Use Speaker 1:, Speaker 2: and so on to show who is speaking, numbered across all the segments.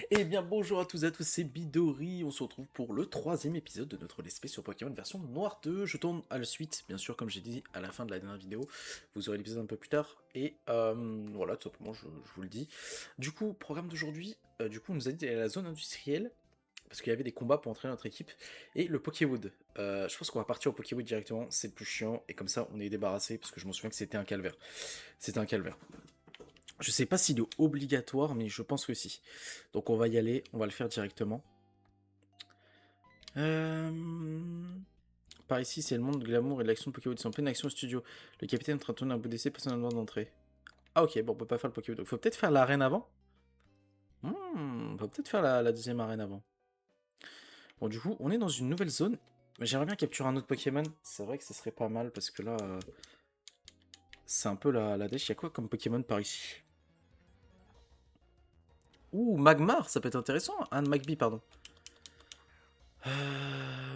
Speaker 1: Eh bien bonjour à tous et à tous, c'est Midori, on se retrouve pour le troisième épisode de notre Let's Play sur Pokémon version Noire 2. Je tourne à la suite, bien sûr, comme j'ai dit à la fin de la dernière vidéo, vous aurez l'épisode un peu plus tard, et voilà, tout simplement, je vous le dis. Du coup, programme d'aujourd'hui, on nous a dit d'aller à la zone industrielle, parce qu'il y avait des combats pour entraîner notre équipe, et le Pokéwood. Je pense qu'on va partir au Pokéwood directement, c'est plus chiant, et comme ça on est débarrassé, parce que je me souviens que c'était un calvaire. C'était un calvaire. Je sais pas s'il est obligatoire, mais je pense que si. Donc on va y aller, on va le faire directement. Euh... Par ici, c'est le monde de glamour et de l'action de Pokémon. Ils sont en pleine action au studio. Le capitaine est en train de tourner un bout d'essai, personne n'a le droit d'entrer. Ah ok, bon, on peut pas faire le Pokémon. Donc faut peut-être faire l'arène avant. On peut peut-être faire la deuxième arène avant. Bon, du coup, on est dans une nouvelle zone. J'aimerais bien capturer un autre Pokémon. C'est vrai que ça serait pas mal parce que là, c'est un peu la dèche. Il y a quoi comme Pokémon par ici? Ouh, Magmar, ça peut être intéressant. Un Magby, pardon.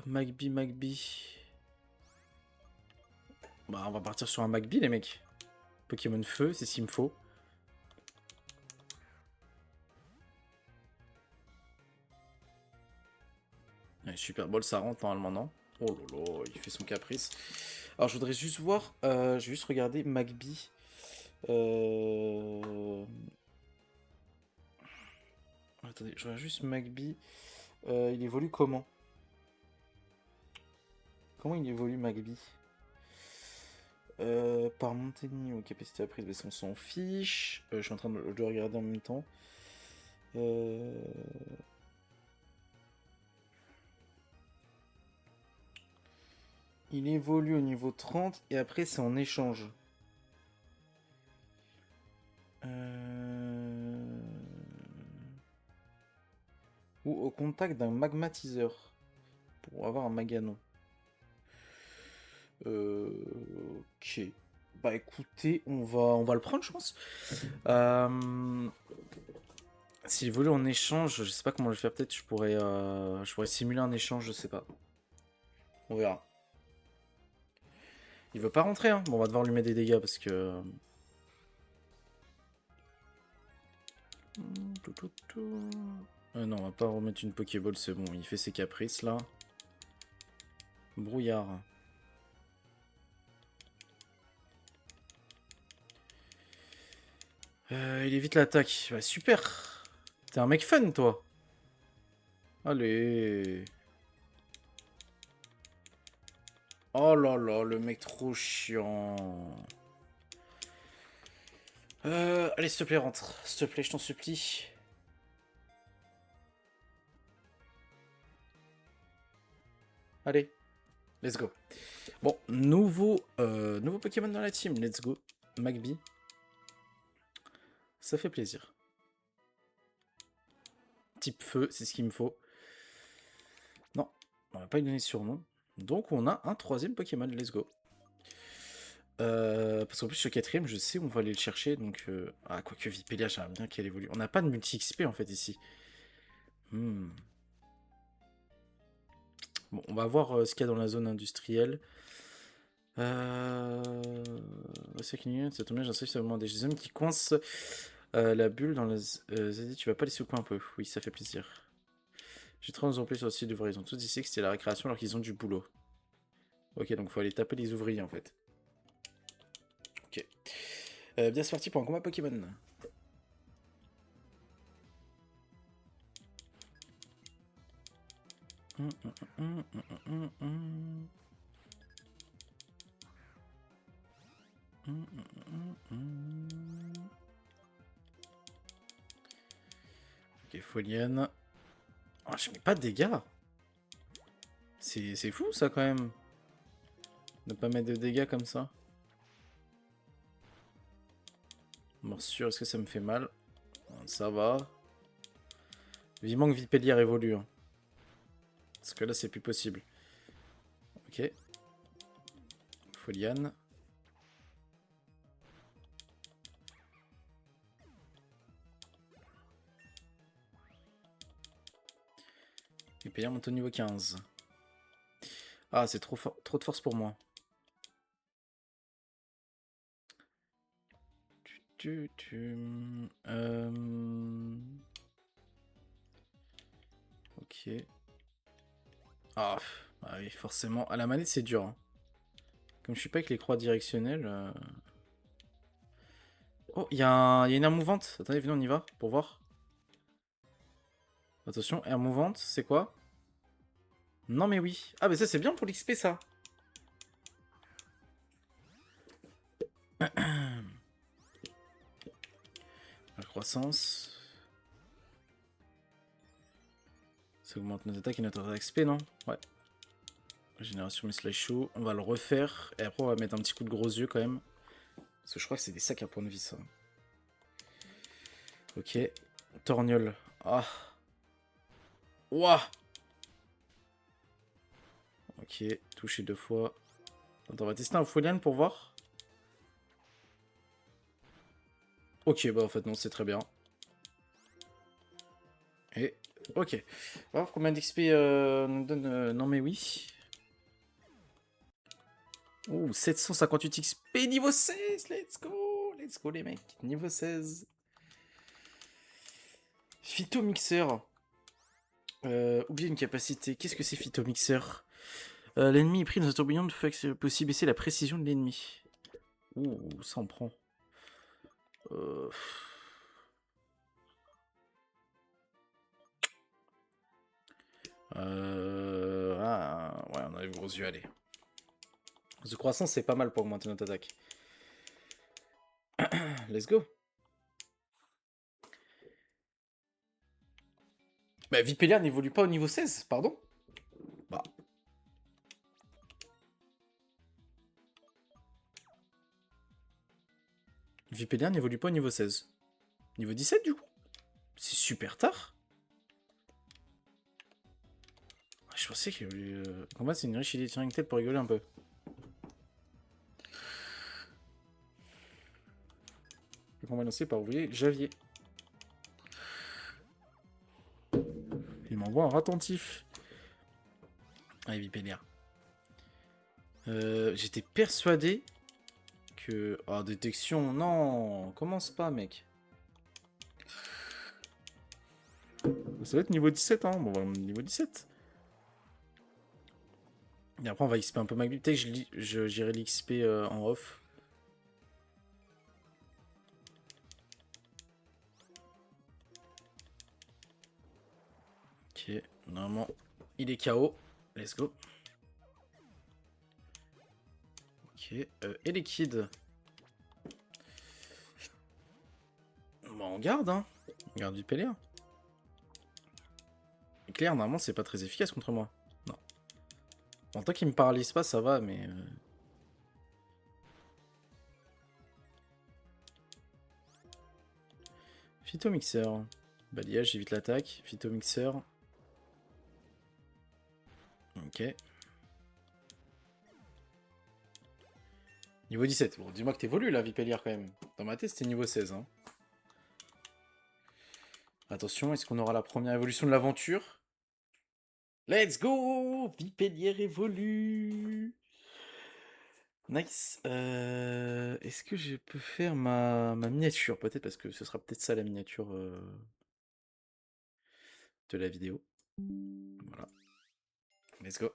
Speaker 1: Magby. Bah, on va partir sur un Magby, les mecs. Pokémon feu, c'est ce qu'il me faut. Ouais, Super Ball, ça rentre normalement, non? Oh là là, il fait son caprice. Alors, je voudrais juste voir. Je vais juste regarder Magby. Euh... Attendez, je regarde juste Magby. Il évolue comment? Comment il évolue Magby? Par montée de niveau, capacité apprise, mais ça, on s'en fiche. Je suis en train de le regarder en même temps. Euh... Il évolue au niveau 30 et après c'est en échange. Euh... Ou au contact d'un magmatiseur pour avoir un maganon. Ok. Bah écoutez, on va le prendre, je pense. S'il évolue en échange, je sais pas comment le faire. Peut-être je pourrais simuler un échange, je sais pas. On verra. Il veut pas rentrer, hein. Bon, on va devoir lui mettre des dégâts parce que. Non, on va pas remettre une Pokéball, c'est bon. Il fait ses caprices là. Brouillard. Il évite l'attaque. Bah, super. T'es un mec fun, toi. Allez. Oh là là, le mec trop chiant. Allez, s'il te plaît, rentre. S'il te plaît, je t'en supplie. Allez, let's go. Bon, nouveau Pokémon dans la team, let's go. Magby. Ça fait plaisir. Type feu, c'est ce qu'il me faut. Non, on va pas lui donner de surnom. Donc on a un troisième Pokémon, let's go. Parce qu'en plus, ce quatrième, je sais où on va aller le chercher. Donc, ah, quoique Vipélia, j'aimerais bien qu'elle évolue. On n'a pas de multi-XP en fait ici. Bon, on va voir ce qu'il y a dans la zone industrielle. C'est qu'une ça tombe bien, j'insiste sur des hommes qui coincent la bulle dans les. Tu vas pas les secouer un peu? Oui, ça fait plaisir. J'ai 30 employés sur le site d'ouvriers. Ils ont tous dit que c'était la récréation alors qu'ils ont du boulot. Ok, donc faut aller taper les ouvriers en fait. Ok. Bien, c'est parti pour un combat Pokémon. Ok, Foliane. Oh, je mets pas de dégâts. C'est fou ça quand même. Ne pas mettre de dégâts comme ça. Morsure, est-ce que ça me fait mal? Ça va. Vivement que Vipellier évolue. Hein. Parce que là, c'est plus possible. Ok. Foliane. Vipellier monte au niveau 15. Ah, c'est trop de force pour moi. Tu. Ok. Ah, bah oui, forcément. À la manette, c'est dur. Hein. Comme je suis pas avec les croix directionnelles. Oh, il y a une aire mouvante. Attendez, venez, on y va pour voir. Attention, aire mouvante, c'est quoi? Non, mais oui. Ah, mais ça, c'est bien pour l'XP, ça. La croissance. Ça augmente notre attaque et notre XP, non? Ouais. Génération Miss Show. On va le refaire. Et après, on va mettre un petit coup de gros yeux quand même. Parce que je crois que c'est des sacs à points de vie, ça. Ok. Torgnole. Ah. Ouah. Ok. Touché 2 fois. Attends, on va tester un Folian pour voir. Ok, bah en fait, non, c'est très bien. Et. Ok. On va voir combien d'XP nous donne. Non, mais oui. Ouh, 758 XP niveau 16. Let's go. Let's go, les mecs. Niveau 16. Phytomixeur. Oubliez une capacité. Qu'est-ce que c'est Phytomixeur? L'ennemi est pris dans un tourbillon de feu, peut aussi baisser la précision de l'ennemi. Ouh, ça en prend. Euh... Ah, ouais, on a les gros yeux, allez. The croissance, c'est pas mal pour augmenter notre attaque. Let's go. Bah, Vipélia n'évolue pas au niveau 16, pardon. Bah. Vipélia n'évolue pas au niveau 16. Niveau 17, du coup. C'est super tard. Je pensais que combat, c'est une riche idée de tête pour rigoler un peu. Le combat lancé par ouvrier Javier. Il m'envoie un attentif. Allez, Vipélia. J'étais persuadé que... Oh, détection, non. Commence pas, mec. Ça va être niveau 17, hein. Bon, niveau 17. Et après, on va XP un peu Maglu. Peut-être que j'irai l'XP en off. Ok, normalement, il est KO. Let's go. Ok, et les kids. Bon, on garde, hein. On garde du Péléa. Claire, normalement, c'est pas très efficace contre moi. Non. En tant qu'il me paralyse pas, ça va, mais... Phytomixeur. Balayage, j'évite l'attaque. Phytomixeur. Ok. Niveau 17. Bon, dis-moi que t'évolues là, Vipellier, quand même. Dans ma tête, c'était niveau 16. Hein. Attention, est-ce qu'on aura la première évolution de l'aventure? Let's go! Vipellier évolue! Nice. Est-ce que je peux faire ma miniature? Peut-être parce que ce sera peut-être ça la miniature de la vidéo. Voilà. Let's go.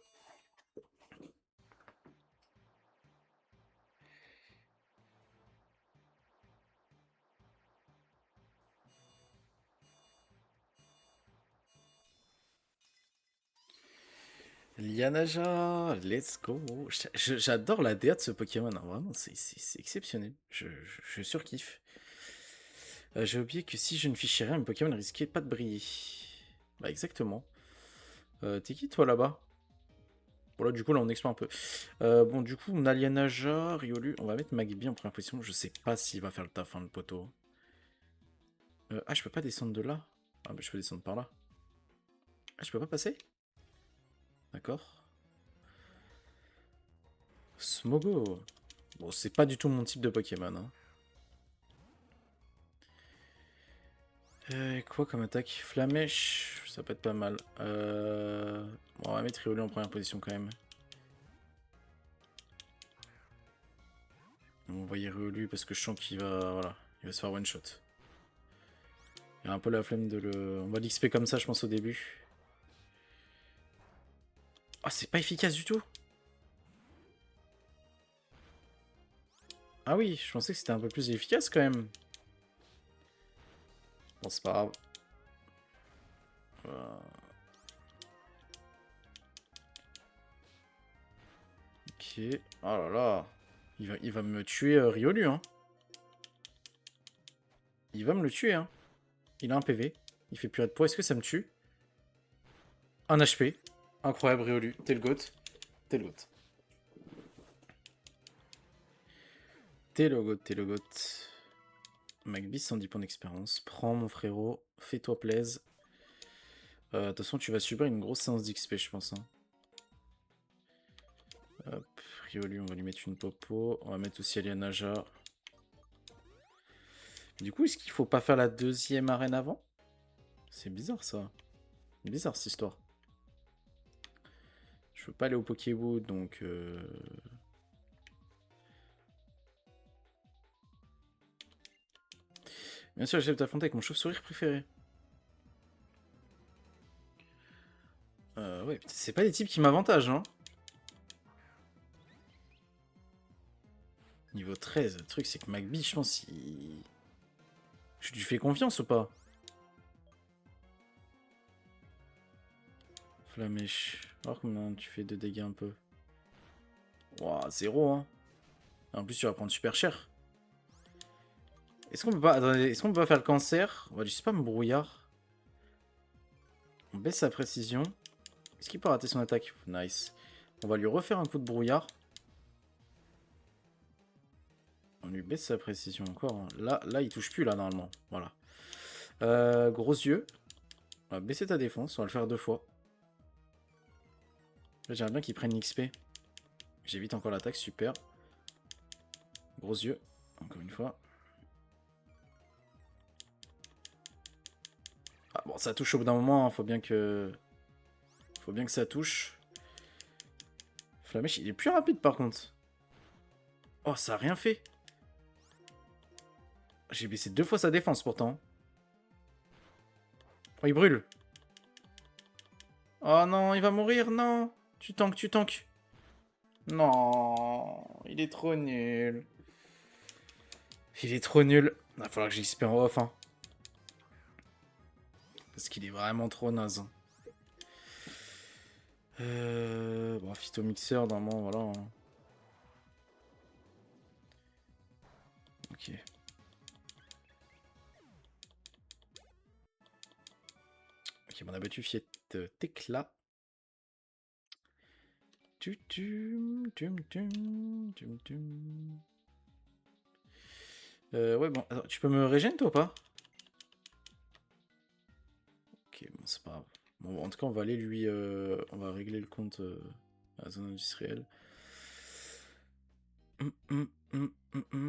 Speaker 1: Lianaja, let's go. J'adore la DA de ce Pokémon, hein, vraiment, c'est exceptionnel. Je surkiffe. J'ai oublié que si je ne fichais rien, mes Pokémon ne risquaient pas de briller. Bah, exactement. T'es qui, toi, là-bas? Voilà, du coup, là, on explore un peu. Bon, du coup, on a Lianaja, Riolu. On va mettre Magby en première position. Je sais pas s'il va faire le taf, hein, le poteau. Ah, je peux pas descendre de là? Ah, bah, je peux descendre par là. Ah, je peux pas passer? D'accord. Smogo. Bon, c'est pas du tout mon type de Pokémon. Hein. Quoi comme attaque? Flamèche, ça peut être pas mal. Bon, on va mettre Riolu en première position quand même. On va envoyer Riolu parce que je sens qu'il va, voilà, il va se faire one shot. Il y a un peu la flemme de le... On va l'XP comme ça, je pense, au début. Oh, c'est pas efficace du tout. Ah oui, je pensais que c'était un peu plus efficace quand même. Bon, c'est pas grave. Ok. Oh là là. Il va me tuer Riolu, hein. Il va me le tuer, hein. Il a un PV. Il fait plus de poids. Est-ce que ça me tue? Un HP. Incroyable, Riolu. T'es le GOAT. T'es le GOAT. T'es le GOAT, t'es le GOAT. Magby, 110 points d'expérience. Prends, mon frérot. Fais-toi plaise. De toute façon, tu vas subir une grosse séance d'XP, je pense. Hein. Hop, Riolu, on va lui mettre une popo. On va mettre aussi Alianaja. Du coup, est-ce qu'il faut pas faire la deuxième arène avant? C'est bizarre, ça. Bizarre, cette histoire. Je veux pas aller au Pokéwood, donc... Bien sûr, j'essaie de t'affronter avec mon chauve-sourire préféré. Ouais, c'est pas des types qui m'avantagent, hein. Niveau 13, le truc c'est que Magby, je pense, il... Je lui fais confiance ou pas? Flamèche. Alors combien tu fais de dégâts un peu? Ouah, 0, hein. En plus, tu vas prendre super cher. Est-ce qu'on peut pas... Attendez, est-ce qu'on peut pas faire le cancer? On va du spam brouillard. On baisse sa précision. Est-ce qu'il peut rater son attaque? Nice. On va lui refaire un coup de brouillard. On lui baisse sa précision encore. Hein. Là, il touche plus, là, normalement. Voilà. Gros yeux. On va baisser ta défense. On va le faire 2 fois. Là, j'aimerais bien qu'il prenne l'XP. J'évite encore l'attaque, super. Gros yeux. Encore une fois. Ah, bon, ça touche au bout d'un moment. Hein. Faut bien que ça touche. Flamèche, il est plus rapide, par contre. Oh, ça a rien fait. J'ai baissé 2 fois sa défense, pourtant. Oh, il brûle. Oh non, il va mourir, non. Tu tankes, tu tankes. Non, il est trop nul. Il est trop nul. Il va falloir que j'XP en off, hein. Parce qu'il est vraiment trop naze. Hein. Bon, phytomixeur, normalement, voilà. Hein. Ok. Ok, on a battu Fiette Tecla. Ouais, bon, attends, tu peux me régénérer toi ou pas? Ok, bon, c'est pas grave. Bon, en tout cas, on va aller lui... on va régler le compte à la zone industrielle. On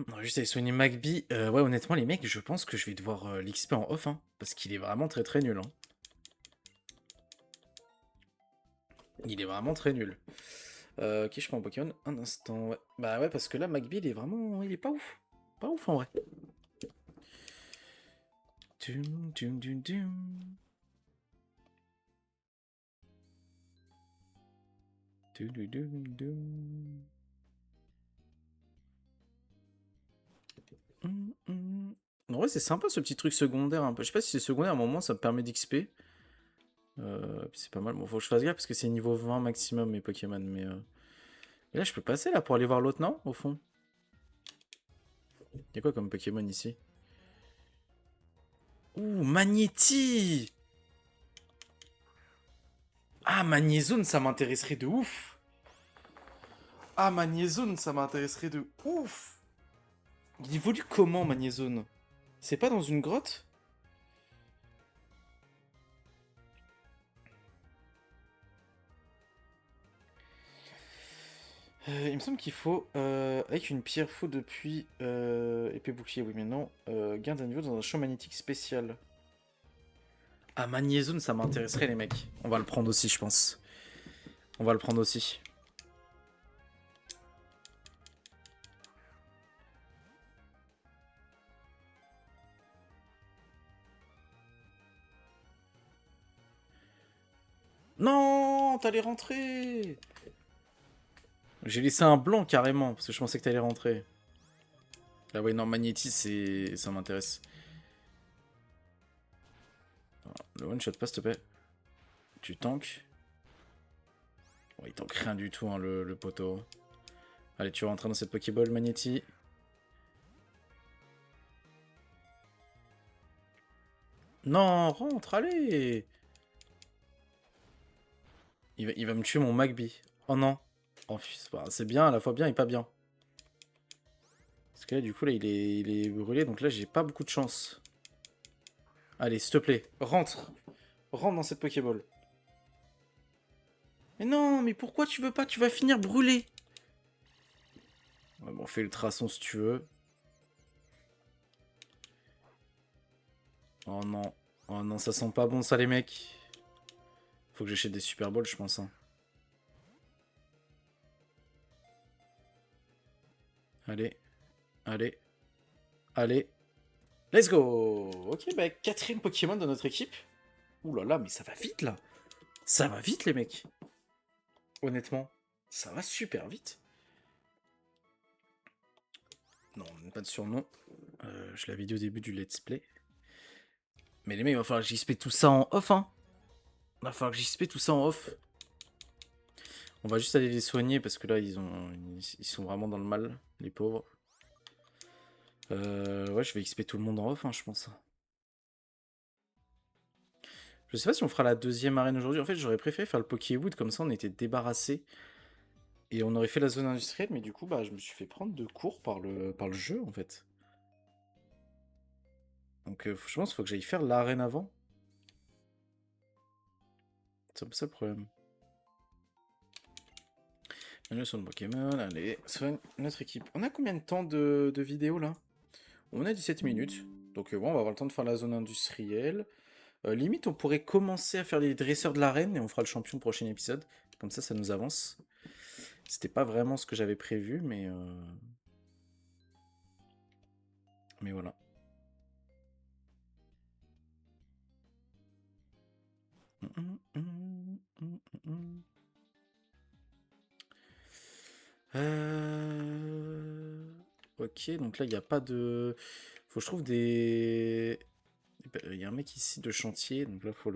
Speaker 1: va juste aller soigner Magby. Ouais, honnêtement, les mecs, je pense que je vais devoir l'XP en off, hein, parce qu'il est vraiment très très nul. Hein. Il est vraiment très nul. Ok, je prends un Pokémon un instant. Ouais. Bah ouais, parce que là, Magby, il est vraiment... Il est pas ouf. Pas ouf, en vrai. Dum, dum, dum, dum. Dum, dum, dum, dum. En vrai, c'est sympa ce petit truc secondaire un peu. Je sais pas si c'est secondaire, à un moment ça me permet d'XP. C'est pas mal. Bon, faut que je fasse gaffe parce que c'est niveau 20 maximum mes Pokémon. Mais là, je peux passer là pour aller voir l'autre, non? Au fond. Y'a quoi comme Pokémon ici? Ouh, Magnéti! Ah, Magnézone, ça m'intéresserait de ouf! Ah, Magnézone, ça m'intéresserait de ouf! Il évolue comment, Magnézone? C'est pas dans une grotte? Il me semble qu'il faut, avec une pierre faux depuis épée bouclier, oui mais non, gain d'un niveau dans un champ magnétique spécial. Ah, Magnézone, ça m'intéresserait les mecs. On va le prendre aussi, je pense. On va le prendre aussi. Non, non, t'allais rentrer. J'ai laissé un blanc carrément, parce que je pensais que t'allais rentrer. Là, ouais, non, Magnétis, ça m'intéresse. Le one-shot pas, s'il te plaît. Tu tanks. Bon, il tank rien du tout, hein, le poteau. Allez, tu vas rentrer dans cette Pokéball, Magnéti. Non, rentre, allez. Il va me tuer mon Magby. Oh non. Oh, c'est bien, à la fois bien et pas bien. Parce que là, du coup, là, il est brûlé, donc là, j'ai pas beaucoup de chance. Allez, s'il te plaît, rentre. Rentre dans cette Pokéball. Mais non, mais pourquoi tu veux pas? Tu vas finir brûlé. Ouais, bon, fais le traçon si tu veux. Oh non. Oh non, ça sent pas bon ça, les mecs. Faut que j'achète des Super Balls, je pense. Hein. Allez. Allez. Allez. Let's go. Ok, bah, quatrième Pokémon de notre équipe. Ouh là là, mais ça va vite, là. Ça va vite, les mecs. Honnêtement, ça va super vite. Non, pas de surnom. Je l'avais dit au début du let's play. Mais les mecs, il va falloir que j'XP tout ça en off, hein. Il va falloir que j'XP tout ça en off. On va juste aller les soigner parce que là, ils sont vraiment dans le mal, les pauvres. Ouais, je vais XP tout le monde en off, hein, je pense. Je sais pas si on fera la deuxième arène aujourd'hui. En fait, j'aurais préféré faire le Pokéwood, comme ça on était débarrassé. Et on aurait fait la zone industrielle, mais du coup, bah, je me suis fait prendre de court par le jeu, en fait. Donc, je pense qu'il faut que j'aille faire l'arène avant. C'est un peu ça le problème. Manuel sur le Pokémon, allez, soigne notre équipe. On a combien de temps de vidéo, là? On a 17 minutes. Donc, bon, on va avoir le temps de faire la zone industrielle. Limite, on pourrait commencer à faire les dresseurs de l'arène et on fera le champion au prochain épisode. Comme ça nous avance. C'était pas vraiment ce que j'avais prévu, mais voilà. Ok, donc là, il n'y a pas de... Faut que je trouve des... Il y a un mec ici de chantier, donc là, faut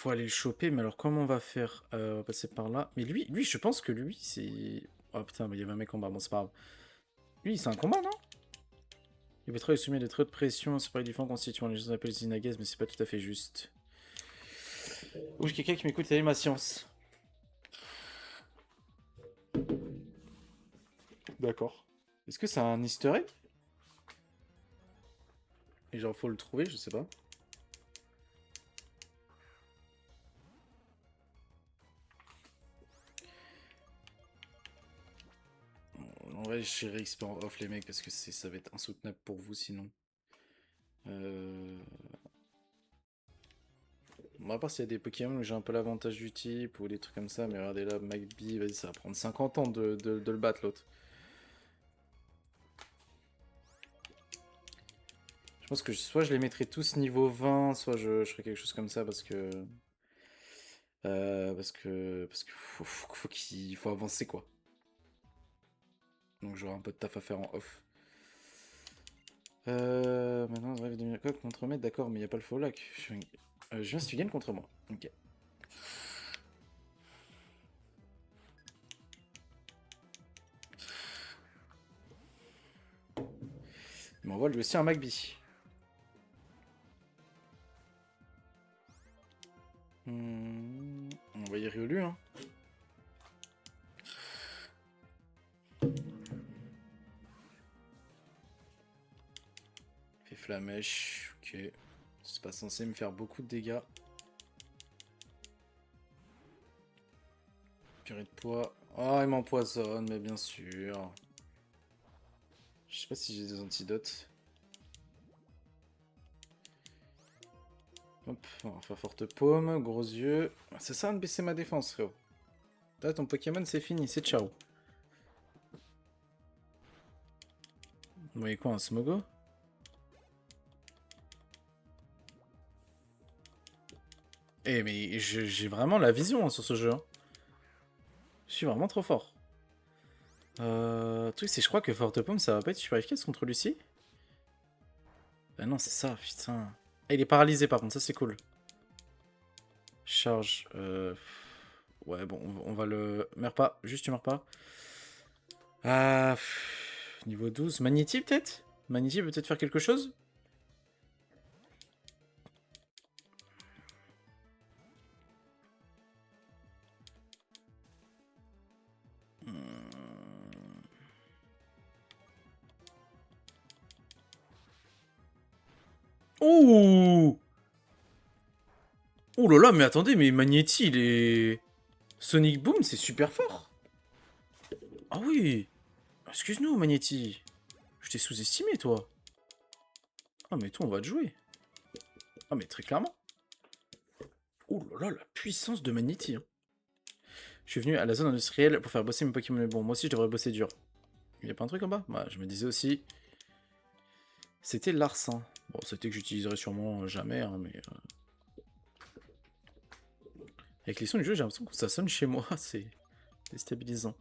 Speaker 1: aller le choper, mais alors comment on va faire? On va passer par là. Mais lui, je pense que lui, c'est... Oh putain, mais il y avait un mec en bas, bon, c'est pas grave. Lui, c'est un combat, non? Le pétrole est soumis à de très haute pression, c'est pas différent constituant les gens appellent Zinagaz, mais c'est pas tout à fait juste. Ou j'ai quelqu'un qui m'écoute, il ma science. D'accord. Est-ce que c'est un easter egg? Et genre, faut le trouver, je sais pas. En vrai, j'irai XP en off, les mecs, parce que ça va être insoutenable pour vous sinon. Bon, à part s'il y a des Pokémon où j'ai un peu l'avantage du type ou des trucs comme ça, mais regardez là, Magby, vas-y, ça va prendre 50 ans de le battre l'autre. Je pense que soit je les mettrai tous niveau 20, soit je ferai quelque chose comme ça parce que. Parce que faut avancer quoi. Donc j'aurai un peu de taf à faire en off. Maintenant, rêve de Mircock contre maître, d'accord, mais il n'y a pas le faux lac. Je viens si tu gagnes contre moi. Ok. Il m'envoie lui aussi un Magby. On va y Riolu, hein. Fait flamèche, ok. C'est pas censé me faire beaucoup de dégâts. Purée de poids. Oh, il m'empoisonne, mais bien sûr. Je sais pas si j'ai des antidotes. Hop, on va faire forte paume, gros yeux. C'est ça de baisser ma défense, frérot. Là, ton Pokémon, c'est fini, c'est ciao. Vous voyez quoi, un Smogo? Eh mais j'ai vraiment la vision hein, sur ce jeu. Hein. Je suis vraiment trop fort. Le truc c'est je crois que Forte Pomme ça va pas être super efficace contre Lucie. Bah non c'est ça, putain. Ah, il est paralysé par contre, ça c'est cool. Charge. Ouais bon on va le... Meurs pas, juste tu meurs pas. Ah... Niveau 12. Magnéti peut-être? Magnéti peut peut-être faire quelque chose? Oh! Oh là là, mais attendez, mais Magnéti, il est... Sonic Boom, c'est super fort. Ah oui. Excuse-nous, Magnéti. Je t'ai sous-estimé, toi. Ah, mais toi, on va te jouer. Ah, mais très clairement. Oh là là, la puissance de Magnéti. Hein. Je suis venu à la zone industrielle pour faire bosser mes Pokémon. Mais bon, moi aussi, je devrais bosser dur. Il y a pas un truc en bas? Bah, je me disais aussi... C'était Larsin. Bon, c'était que j'utiliserais sûrement jamais, hein, mais... Avec les sons du jeu, j'ai l'impression que ça sonne chez moi, c'est déstabilisant.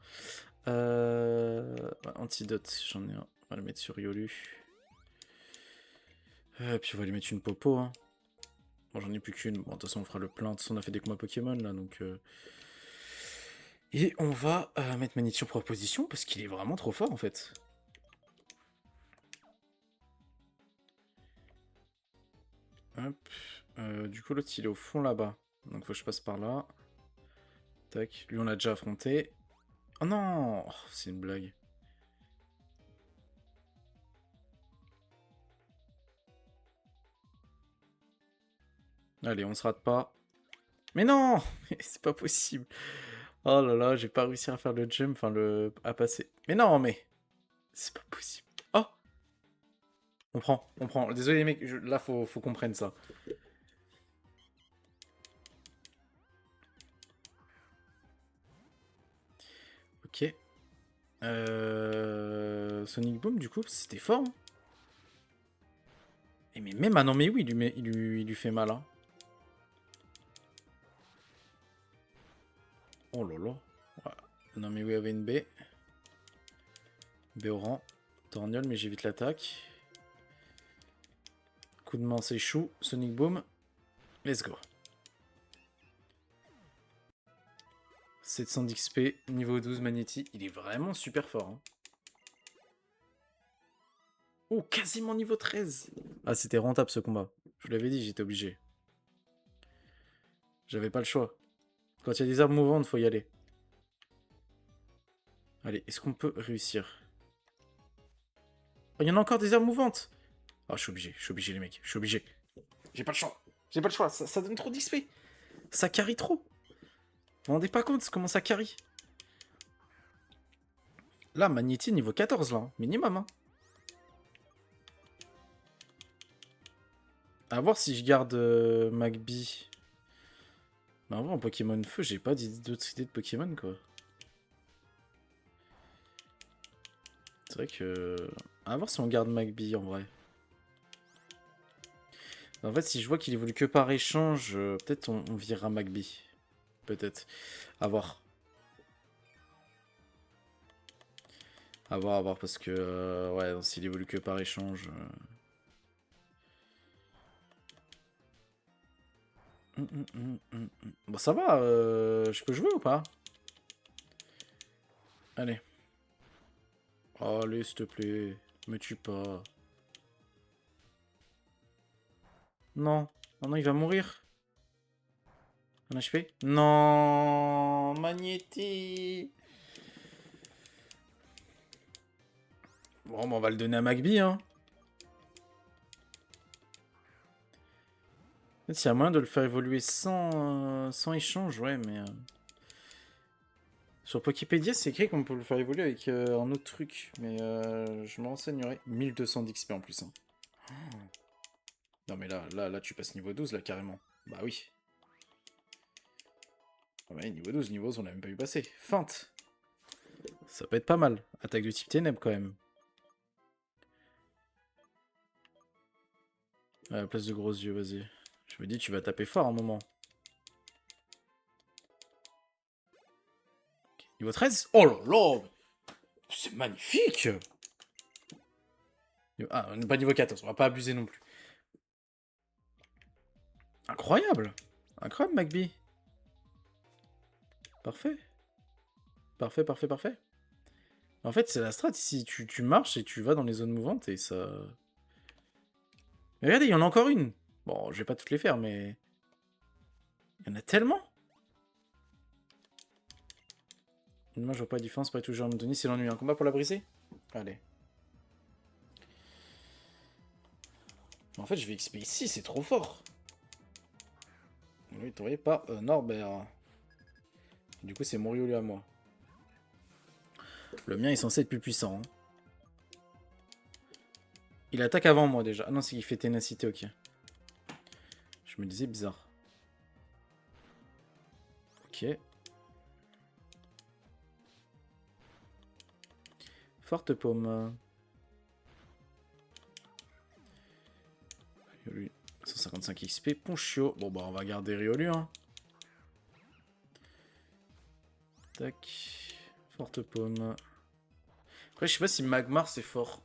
Speaker 1: Antidote, j'en ai un. On va le mettre sur Yolu. Puis on va lui mettre une popo. Hein. Bon, j'en ai plus qu'une. Bon, de toute façon, on fera le plein. De toute façon, on a fait des combats Pokémon là, donc... Et on va mettre Magnéti en proposition parce qu'il est vraiment trop fort en fait. Hop. Du coup, l'autre il est au fond là-bas. Donc faut que je passe par là. Tac. Lui, on l'a déjà affronté. Oh non, oh, c'est une blague. Allez, on se rate pas. Mais non! C'est pas possible. Oh là là, j'ai pas réussi à faire le jump, enfin à passer. Mais non, mais... C'est pas possible. Oh! On prend, on prend. Désolé les mecs, là faut qu'on prenne ça. Ok. Sonic Boom, du coup, c'était fort. Hein. Et mais même, ah non mais oui, il lui fait mal. Hein. Oh là là. Ouais. Non mais oui, avait une B. B au rang. Torgnole, mais j'évite l'attaque. Coup de main, c'est chou. Sonic Boom. Let's go. 700 d'XP, niveau 12 Magnéti. Il est vraiment super fort. Hein. Oh, quasiment niveau 13. Ah, c'était rentable ce combat. Je vous l'avais dit, j'étais obligé. J'avais pas le choix. Quand il y a des arbres mouvantes, faut y aller. Allez, est-ce qu'on peut réussir? Oh, il y en a encore des arbres mouvantes. Oh, je suis obligé les mecs, je suis obligé. J'ai pas le choix. J'ai pas le choix, ça donne trop d'XP. Ça carry trop. Vous vous rendez pas compte comment ça carry? Là, Magnéti niveau 14 là, hein. Minimum. Hein. À voir si je garde Magby. Mais en vrai, en Pokémon Feu, j'ai pas d'autres idées de Pokémon quoi. C'est vrai que... À voir si on garde Magby en vrai. En fait, si je vois qu'il évolue que par échange, peut-être on virera Magby. Peut-être. À voir. À voir, parce que... ouais, s'il évolue que par échange... Bon, ça va, je peux jouer ou pas? Allez. Allez, s'il te plaît. Me tue pas. Non. Oh non, il va mourir. Un HP? Non, Magnéti. Bon, bah, on va le donner à Magby, hein. Peut-être s'il y a moyen de le faire évoluer sans échange, ouais, mais... Sur Poképédia, c'est écrit qu'on peut le faire évoluer avec un autre truc, mais je me renseignerai. 1200 d'XP en plus. Hein. Non mais là, tu passes niveau 12, là, carrément. Bah oui. Ah bah, niveau 12, on l'a même pas vu passer. Feinte. Ça peut être pas mal. Attaque de type ténèbres, quand même. À la place de gros yeux, vas-y. Je me dis, tu vas taper fort un moment. Niveau 13? Oh là là! C'est magnifique! Ah, on n'est pas niveau 14, on va pas abuser non plus. Incroyable! Incroyable, McBee. Parfait. Parfait, parfait, parfait. En fait, c'est la strat ici. Tu marches et tu vas dans les zones mouvantes et ça... Mais regardez, il y en a encore une. Bon, je vais pas toutes les faire, mais... Il y en a tellement. Moi, je vois pas la différence. Pas toujours Anthony, c'est l'ennui. Un combat pour la briser? Allez. En fait, je vais XP ici, c'est trop fort. Oui, t'aurais pas Norbert. Du coup, c'est mon Riolu à moi. Le mien est censé être plus puissant. Hein. Il attaque avant moi déjà. Ah non, c'est qu'il fait ténacité, ok. Je me disais bizarre. Ok. Forte paume. Riolu. 155 XP. Ponchio. Bon, bah, on va garder Riolu. Hein. Tac. Forte paume. Après, je sais pas si Magmar c'est fort.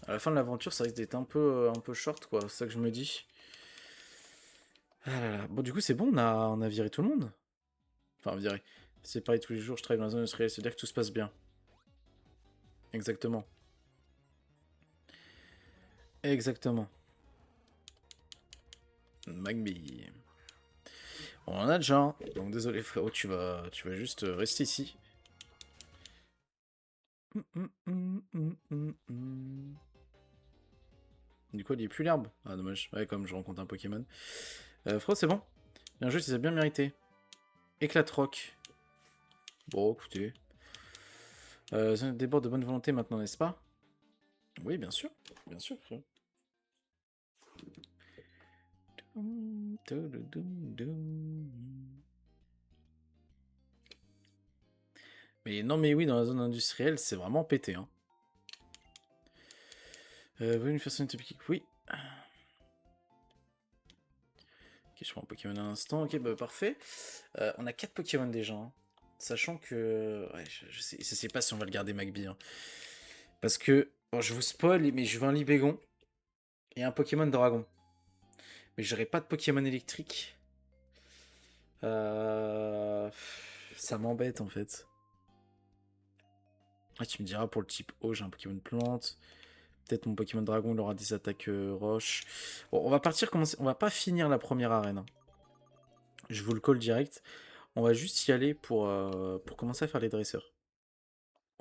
Speaker 1: À la fin de l'aventure, ça risque d'être un peu short, quoi. C'est ça que je me dis. Ah là là. Bon, du coup, c'est bon, on a viré tout le monde. Enfin, viré. C'est pareil tous les jours, je travaille dans la zone industrielle, c'est-à-dire que tout se passe bien. Exactement. Exactement. Magby. On en a déjà un. Donc désolé frérot, tu vas juste rester ici. Du coup, il n'y a plus l'herbe. Ah, dommage. Ouais, comme je rencontre un Pokémon. Frérot, c'est bon. Bien joué, tu as bien mérité. Éclate rock. Bon, écoutez. Débord de bonne volonté maintenant, n'est-ce pas? Oui, bien sûr. Bien sûr, frérot. Mais non, mais oui, dans la zone industrielle, c'est vraiment pété. Hein. Une façon typique, oui. Ok, je prends un Pokémon à l'instant. Ok, bah parfait. On a 4 Pokémon déjà. Hein. Sachant que... Ouais, je sais pas si on va le garder Magby. Hein. Parce que... Bon, je vous spoil, mais je veux un Libégon. Et un Pokémon Dragon. Mais j'aurai pas de Pokémon électrique. Ça m'embête en fait. Ah, tu me diras pour le type O, j'ai un Pokémon plante. Peut-être mon Pokémon Dragon, il aura des attaques roches. Bon, on va partir commencer. On va pas finir la première arène. Hein. Je vous le call direct. On va juste y aller pour commencer à faire les dresseurs.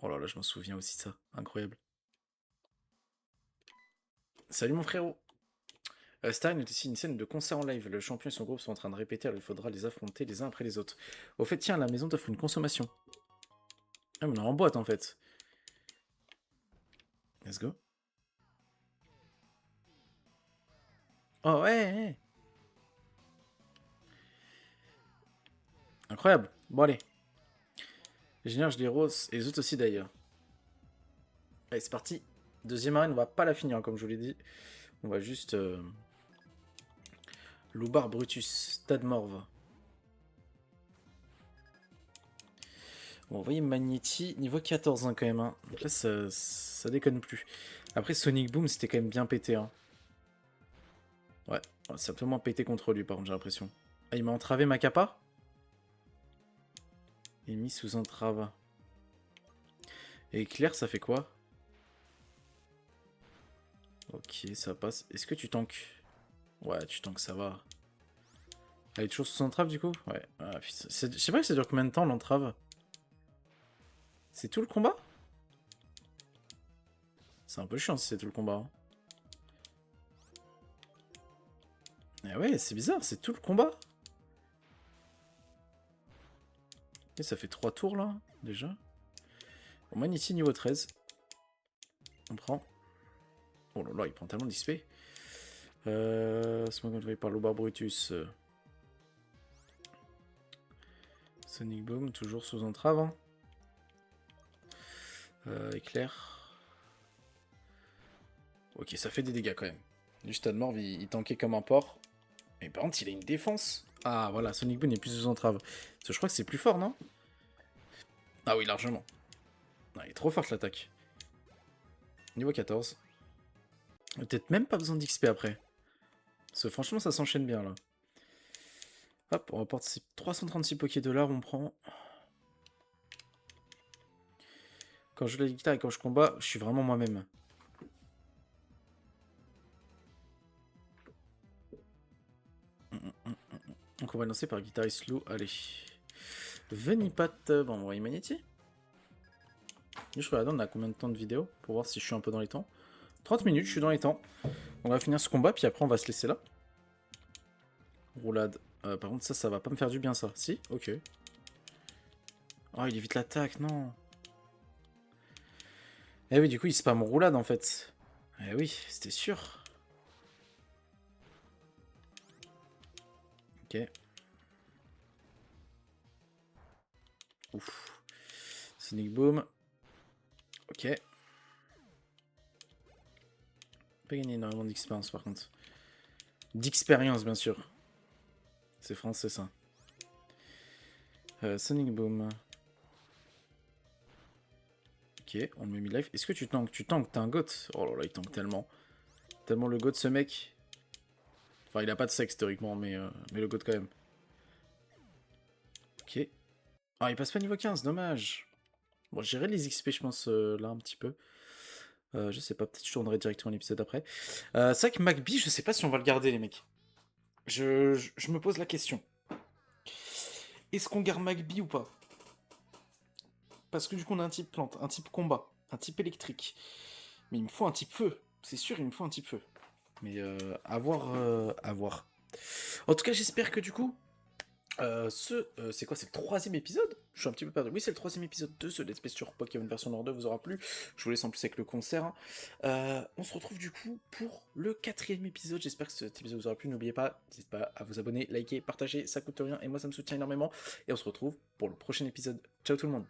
Speaker 1: Oh là là, je m'en souviens aussi de ça. Incroyable. Salut mon frérot. Stein est aussi une scène de concert en live. Le champion et son groupe sont en train de répéter, alors il faudra les affronter les uns après les autres. Au fait, tiens, la maison t'offre une consommation. Ah, mais on est en boîte en fait. Let's go. Oh ouais, ouais. Incroyable. Bon allez. Les génères, je les rose, et les autres aussi d'ailleurs. Allez, c'est parti. Deuxième arène, on va pas la finir, comme je vous l'ai dit. On va juste... Loubar Brutus, Tadmorve. On va envoyer Magnéti, niveau 14 hein, quand même. Hein. Donc là, ça déconne plus. Après, Sonic Boom, c'était quand même bien pété. Hein. Ouais, c'est un peu moins pété contre lui, par contre, j'ai l'impression. Ah, il m'a entravé ma capa. Il est mis sous entrave. Et éclair, ça fait quoi? Ok, ça passe. Est-ce que tu tankes? Ouais, tu tankes, ça va. Elle est toujours sous entrave, du coup? Ouais. Ah, putain. Je sais pas si ça dure combien de temps, l'entrave. C'est tout le combat? C'est un peu chiant si c'est tout le combat. Hein. Ah ouais, c'est bizarre, c'est tout le combat. Et ça fait 3 tours là, déjà. Bon, Magnéti niveau 13. On prend. Oh là là, il prend tellement d'XP. Smog envoyé par Lobar Brutus. Sonic Boom, toujours sous entrave. Hein. Éclair. Ok, ça fait des dégâts quand même. Juste Admorve, il tankait comme un porc. Mais par contre, il a une défense. Ah, voilà, Sonic Boom est plus sous entrave. Parce que je crois que c'est plus fort, non? Ah oui, largement. Ah, il est trop forte, l'attaque. Niveau 14. Peut-être même pas besoin d'XP après. Parce que franchement, ça s'enchaîne bien, là. Hop, on rapporte ces 336 $, on prend... Quand je joue la guitare et quand je combat, je suis vraiment moi-même. Donc on va lancer par guitariste Lou. Allez. Venipat. Bon, on va Humanity. Je regarde, on a combien de temps de vidéo pour voir si je suis un peu dans les temps. 30 minutes, je suis dans les temps. On va finir ce combat, puis après on va se laisser là. Roulade. Par contre, ça va pas me faire du bien, ça. Si? Ok. Oh, il évite l'attaque, non. Eh oui, du coup, il spam roulade, en fait. Eh oui, c'était sûr. Ok. Ouf. Sonic Boom. Ok. Pas gagné énormément d'expérience, par contre. D'expérience, bien sûr. C'est français, ça. Sonic Boom. Ok, on le met mid-life. Est-ce que tu tankes? Tu tankes, t'es un goth. Oh là là, il tank tellement. Tellement le goth, ce mec. Enfin, il a pas de sexe, théoriquement, mais le goth, quand même. Ok. Ah, il passe pas niveau 15, dommage. Bon, j'irai les XP, je pense, là, un petit peu. Je sais pas, peut-être je tournerai directement l'épisode après. C'est vrai que McBee, je sais pas si on va le garder, les mecs. Je me pose la question. Est-ce qu'on garde McBee ou pas? Parce que du coup, on a un type plante, un type combat, un type électrique. Mais il me faut un type feu. C'est sûr, il me faut un type feu. Mais à voir, à voir. En tout cas, j'espère que du coup, c'est quoi? C'est le troisième épisode? Je suis un petit peu perdu. Oui, c'est le troisième épisode de ce Let's Play sur Pokémon version Nord 2 vous aura plu. Je vous laisse en plus avec le concert, hein. On se retrouve du coup pour le quatrième épisode. J'espère que cet épisode vous aura plu. N'oubliez pas, n'hésitez pas à vous abonner, liker, partager, ça coûte rien et moi ça me soutient énormément. Et on se retrouve pour le prochain épisode. Ciao tout le monde!